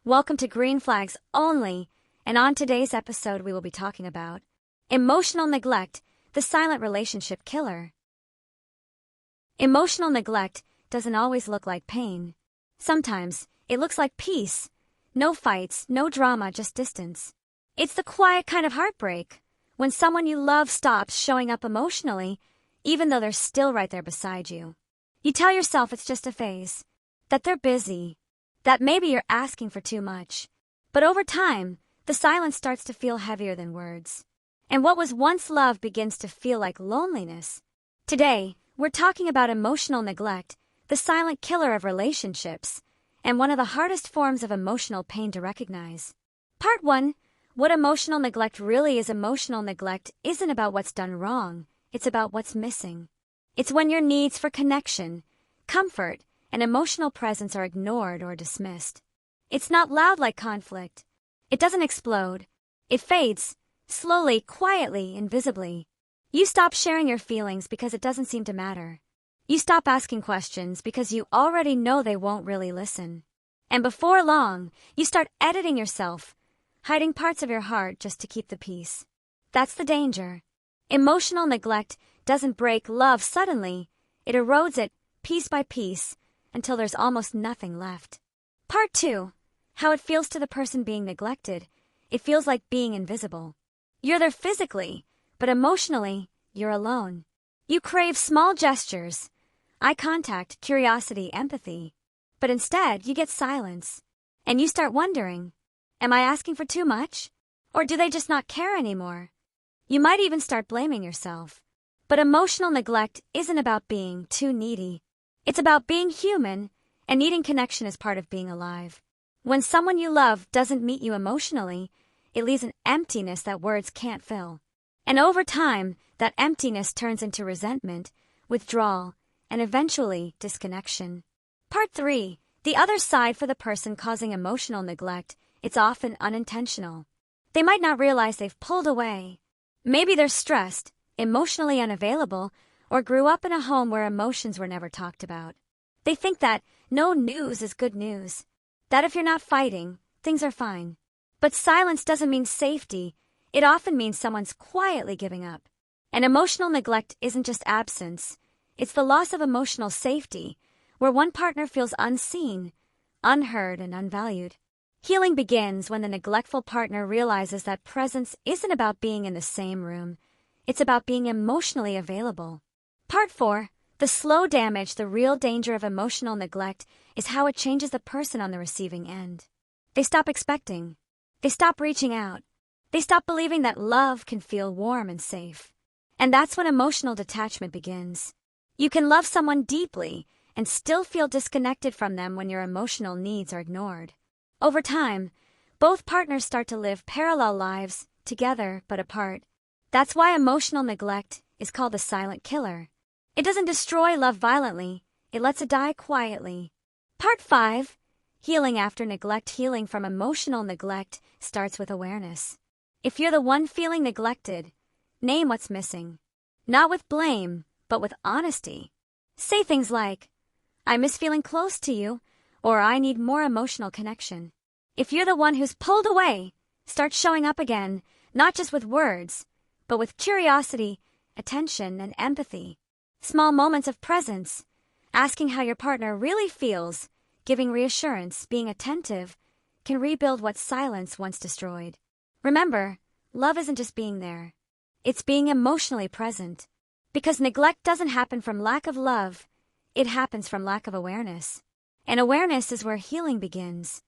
Welcome to Green Flags Only, and on today's episode we will be talking about emotional neglect, the silent relationship killer. Emotional neglect doesn't always look like pain. Sometimes it looks like peace. No fights, no drama, just distance. It's the quiet kind of heartbreak, when someone you love stops showing up emotionally, even though they're still right there beside you. You tell yourself it's just a phase, that they're busy, that maybe you're asking for too much. But over time, the silence starts to feel heavier than words. And what was once love begins to feel like loneliness. Today, we're talking about emotional neglect, the silent killer of relationships, and one of the hardest forms of emotional pain to recognize. Part 1. What emotional neglect really is. Emotional neglect isn't about what's done wrong, it's about what's missing. It's when your needs for connection, comfort, and emotional presence are ignored or dismissed. It's not loud like conflict. It doesn't explode. It fades, slowly, quietly, invisibly. You stop sharing your feelings because it doesn't seem to matter. You stop asking questions because you already know they won't really listen. And before long, you start editing yourself, hiding parts of your heart just to keep the peace. That's the danger. Emotional neglect doesn't break love suddenly. It erodes it, piece by piece, until there's almost nothing left. Part 2. How it feels to the person being neglected. It feels like being invisible. You're there physically, but emotionally, you're alone. You crave small gestures, eye contact, curiosity, empathy. But instead, you get silence. And you start wondering, am I asking for too much? Or do they just not care anymore? You might even start blaming yourself. But emotional neglect isn't about being too needy. It's about being human, and needing connection is part of being alive. When someone you love doesn't meet you emotionally, it leaves an emptiness that words can't fill. And over time, that emptiness turns into resentment, withdrawal, and eventually disconnection. Part 3. The other side for the person causing emotional neglect. It's often unintentional. They might not realize they've pulled away. Maybe they're stressed, emotionally unavailable, or grew up in a home where emotions were never talked about. They think that no news is good news, that if you're not fighting, things are fine. But silence doesn't mean safety. It often means someone's quietly giving up. And emotional neglect isn't just absence. It's the loss of emotional safety, where one partner feels unseen, unheard, and unvalued. Healing begins when the neglectful partner realizes that presence isn't about being in the same room. It's about being emotionally available. Part 4. The slow damage. The real danger of emotional neglect is how it changes the person on the receiving end. They stop expecting. They stop reaching out. They stop believing that love can feel warm and safe. And that's when emotional detachment begins. You can love someone deeply and still feel disconnected from them when your emotional needs are ignored. Over time, both partners start to live parallel lives, together but apart. That's why emotional neglect is called the silent killer. It doesn't destroy love violently, it lets it die quietly. Part 5. Healing after neglect. Healing from emotional neglect starts with awareness. If you're the one feeling neglected, name what's missing. Not with blame, but with honesty. Say things like, I miss feeling close to you, or I need more emotional connection. If you're the one who's pulled away, start showing up again, not just with words, but with curiosity, attention, and empathy. Small moments of presence, asking how your partner really feels, giving reassurance, being attentive, can rebuild what silence once destroyed. Remember, love isn't just being there. It's being emotionally present. Because neglect doesn't happen from lack of love, it happens from lack of awareness. And awareness is where healing begins.